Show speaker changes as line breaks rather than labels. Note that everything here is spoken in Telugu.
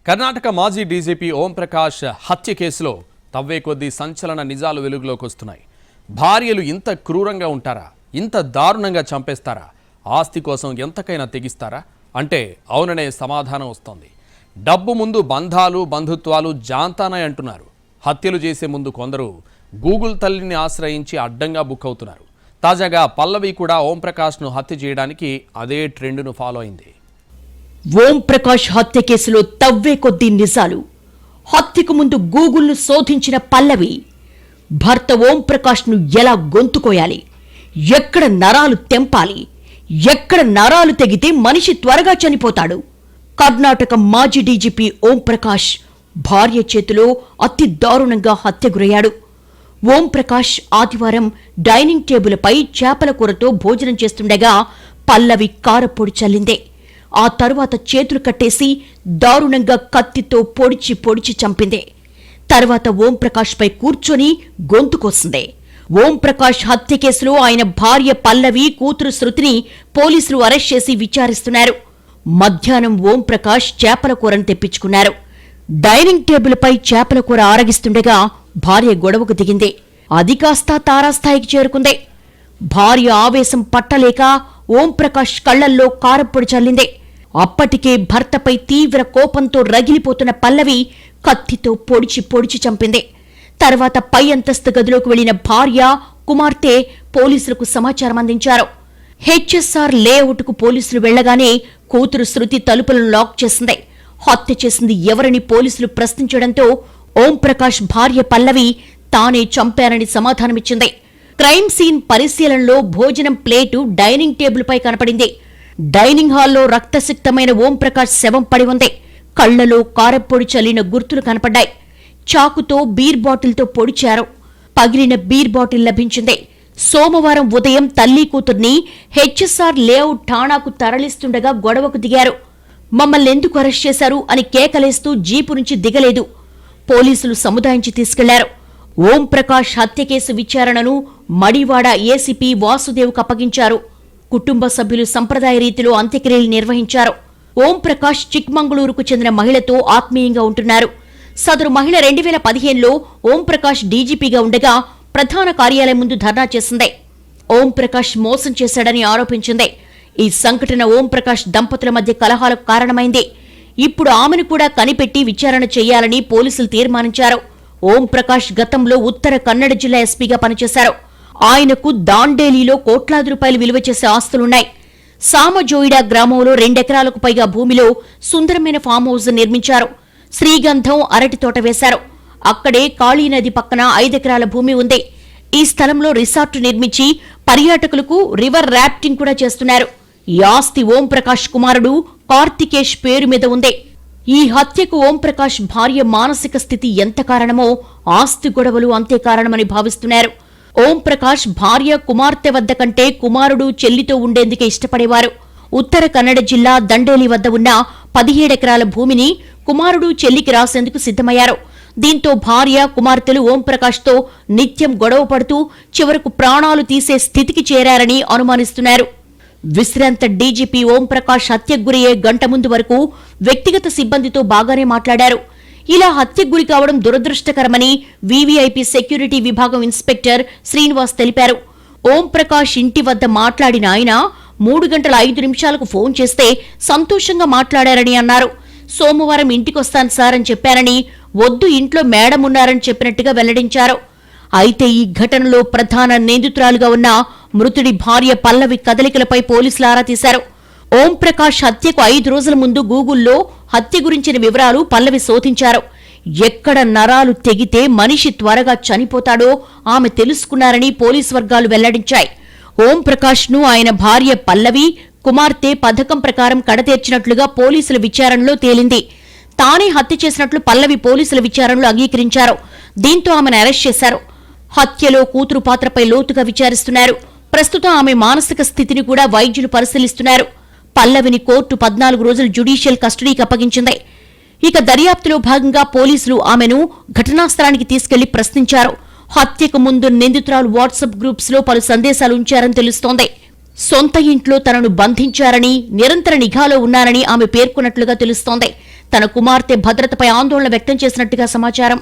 కర్ణాటక మాజీ డీజీపీ ఓంప్రకాష్ హత్య కేసులో తవ్వే కొద్దీ సంచలన నిజాలు వెలుగులోకి వస్తున్నాయి. భార్యలు ఇంత క్రూరంగా ఉంటారా? ఇంత దారుణంగా చంపేస్తారా? ఆస్తి కోసం ఎంతకైనా తెగిస్తారా అంటే అవుననే సమాధానం వస్తోంది. డబ్బు ముందు బంధాలు బంధుత్వాలు జాంతానాయ్ అంటున్నారు. హత్యలు చేసే ముందు కొందరు గూగుల్ తల్లిని ఆశ్రయించి అడ్డంగా బుక్ అవుతున్నారు. తాజాగా పల్లవి కూడా ఓంప్రకాష్ను హత్య చేయడానికి అదే ట్రెండ్ను ఫాలో అయింది.
ఓంప్రకాష్ హత్య కేసులో తవ్వే కొద్దీ నిజాలు. హత్యకు ముందు గూగుల్ను శోధించిన పల్లవి భర్త ఓంప్రకాష్ను ఎలా గొంతుకోయాలి, ఎక్కడ నరాలు తెంపాలి, ఎక్కడ నరాలు తెగితే మనిషి త్వరగా చనిపోతాడు. కర్ణాటక మాజీ డీజీపీ ఓంప్రకాష్ భార్య చేతిలో అతి దారుణంగా హత్య గురయ్యాడు. ఓంప్రకాష్ ఆదివారం డైనింగ్ టేబుల్పై చేపల కూరతో భోజనం చేస్తుండగా పల్లవి కారపొడి చల్లిందే. ఆ తరువాత చేతులు కట్టేసి దారుణంగా కత్తితో పొడిచి పొడిచి చంపిందే. తర్వాత ఓంప్రకాష్ పై కూర్చొని గొంతుకొస్తుందే. ఓంప్రకాష్ హత్య కేసులో ఆయన భార్య పల్లవి, కూతురు శృతిని పోలీసులు అరెస్ట్ చేసి విచారిస్తున్నారు. మధ్యాహ్నం ఓంప్రకాష్ చేపల కూరను తెప్పించుకున్నారు. డైనింగ్ టేబుల్పై చేపల కూర ఆరగిస్తుండగా భార్య గొడవకు దిగిందే. అది కాస్త తారాస్థాయికి చేరుకుందే. భార్య ఆవేశం పట్టలేక ఓంప్రకాష్ కళ్లల్లో కారప్పొడి చల్లిందే. అప్పటికే భర్తపై తీవ్ర కోపంతో రగిలిపోతున్న పల్లవి కత్తితో పొడిచి పొడిచి చంపిందే. తర్వాత పై అంతస్తు గదిలోకి వెళ్లిన భార్య, కుమార్తె పోలీసులకు సమాచారం అందించారు. హెచ్ఎస్ఆర్ లేఅవుట్కు పోలీసులు వెళ్లగానే కూతురు శృతి తలుపులను లాక్ చేసింది. హత్య చేసింది ఎవరని పోలీసులు ప్రశ్నించడంతో ఓంప్రకాష్ భార్య పల్లవి తానే చంపారని సమాధానమిచ్చింది. క్రైమ్ సీన్ పరిశీలనలో భోజనం ప్లేటు డైనింగ్ టేబుల్పై కనపడింది. డైనింగ్ హాల్లో రక్తసిక్తమైన ఓంప్రకాష్ శవం పడి ఉంది. కళ్లలో కారప్పొడి చల్లిన గుర్తులు కనపడ్డాయి. చాకుతో బీర్ బాటిల్తో పొడిచారు. పగిలిన బీర్ బాటిల్ లభించింది. సోమవారం ఉదయం తల్లి కూతుర్ని హెచ్ఎస్ఆర్ లేఅవుట్ ఠాణాకు తరలిస్తుండగా గొడవకు దిగారు. మమ్మల్ని ఎందుకు అరెస్ట్ చేశారు అని కేకలేస్తూ జీపు నుంచి దిగలేదు. పోలీసులు సముదాయించి తీసుకెళ్లారు. ఓంప్రకాష్ హత్య కేసు విచారణను మడివాడ ఏసీపీ వాసుదేవ్కు అప్పగించారు. కుటుంబ సభ్యులు సంప్రదాయ రీతిలో అంత్యక్రియలు నిర్వహించారు. ఓంప్రకాష్ చిక్మంగళూరుకు చెందిన మహిళతో ఆత్మీయంగా ఉంటున్నారు. సదరు మహిళ 2015లో ఓంప్రకాష్ డీజీపీగా ఉండగా ప్రధాన కార్యాలయం ముందు ధర్నా చేసింది. ఓంప్రకాష్ మోసం చేశాడని ఆరోపించింది. ఈ సంఘటన ఓంప్రకాష్ దంపతుల మధ్య కలహాలకు కారణమైంది. ఇప్పుడు ఆమెను కూడా కనిపెట్టి విచారణ చేయాలని పోలీసులు తీర్మానించారు. ఓంప్రకాష్ గతంలో ఉత్తర కన్నడ జిల్లా ఎస్పీగా పనిచేశారు. ఆయనకు దాండేలీలో కోట్లాది రూపాయలు విలువ చేసే ఆస్తులున్నాయి. సామజోయిడా గ్రామంలో 2 ఎకరాలకు పైగా భూమిలో సుందరమైన ఫామ్ హౌస్ నిర్మించారు. శ్రీగంధం, అరటి తోట వేశారు. అక్కడే కాళీ నది పక్కన 5 ఎకరాల భూమి ఉంది. ఈ స్థలంలో రిసార్ట్ నిర్మించి పర్యాటకులకు రివర్ రాఫ్టింగ్ కూడా చేస్తున్నారు. ఈ ఆస్తి ఓంప్రకాష్ కుమారుడు కార్తికేష్ పేరు మీద ఉంది. ఈ హత్యకు ఓంప్రకాష్ భార్య మానసిక స్థితి ఎంత కారణమో ఆస్తి గొడవలు అంతే కారణమని భావిస్తున్నారు. ఓంప్రకాష్ భార్య, కుమార్తె వద్ద కంటే కుమారుడు, చెల్లితో ఉండేందుకే ఇష్టపడేవారు. ఉత్తర కన్నడ జిల్లా దండేలి వద్ద ఉన్న 17 ఎకరాల భూమిని కుమారుడు, చెల్లికి రాసేందుకు సిద్ధమయ్యారు. దీంతో భార్య, కుమార్తెలు ఓంప్రకాష్తో నిత్యం గొడవ పడుతూ చివరకు ప్రాణాలు తీసే స్థితికి చేరారని అనుమానిస్తున్నారు. విశ్రాంత డీజీపీ ఓంప్రకాష్ హత్యకు గురయ్యే గంట ముందు వరకు వ్యక్తిగత సిబ్బందితో బాగానే మాట్లాడారు. ఇలా హత్యకు గురి కావడం దురదృష్టకరమని వీవీఐపీ సెక్యూరిటీ విభాగం ఇన్స్పెక్టర్ శ్రీనివాస్ తెలిపారు. ఓంప్రకాష్ ఇంటి వద్ద మాట్లాడిన ఆయన 3 గంటల 5 నిమిషాలకు ఫోన్ చేస్తే సంతోషంగా మాట్లాడారని అన్నారు. సోమవారం ఇంటికొస్తాను సార్ అని చెప్పారని, వద్దు ఇంట్లో మేడం ఉన్నారని చెప్పినట్టుగా వెల్లడించారు. అయితే ఈ ఘటనలో ప్రధాన నిందితురాలుగా ఉన్న మృతుడి భార్య పల్లవి కదలికలపై పోలీసులు ఆరా తీశారు. ఓంప్రకాష్ హత్యకు 5 రోజుల ముందు గూగుల్లో హత్య గురించిన వివరాలు పల్లవి శోధించారు. ఎక్కడ నరాలు తెగితే మనిషి త్వరగా చనిపోతాడో ఆమె తెలుసుకున్నారని పోలీసు వర్గాలు వెల్లడించాయి. ఓంప్రకాష్ ను ఆయన భార్య పల్లవి, కుమార్తె పథకం ప్రకారం కడతీర్చినట్లుగా పోలీసుల విచారణలో తేలింది. తానే హత్య చేసినట్లు పల్లవి పోలీసుల విచారణలో అంగీకరించారు. దీంతో ఆమెను అరెస్ట్ చేశారు. హత్యలో కూతురు పాత్రపై లోతుగా విచారిస్తున్నారు. ప్రస్తుతం ఆమె మానసిక స్థితిని కూడా వైద్యులు పరిశీలిస్తున్నారు. పల్లవిని కోర్టు 14 రోజులు జ్యుడిషియల్ కస్టడీకి అప్పగించింది. ఇక దర్యాప్తులో భాగంగా పోలీసులు ఆమెను ఘటనా స్థలానికి తీసుకెళ్లి ప్రశ్నించారు. హత్యకు ముందు నిందితురాలు వాట్సాప్ గ్రూప్స్ లో పలు సందేశాలు ఉంచారని తెలుస్తోంది. సొంత ఇంట్లో తనను బంధించారని, నిరంతర నిఘాలో ఉన్నారని ఆమె పేర్కొన్నట్లుగా తెలుస్తోంది. తన కుమార్తె భద్రతపై ఆందోళన వ్యక్తం చేసినట్టుగా సమాచారం.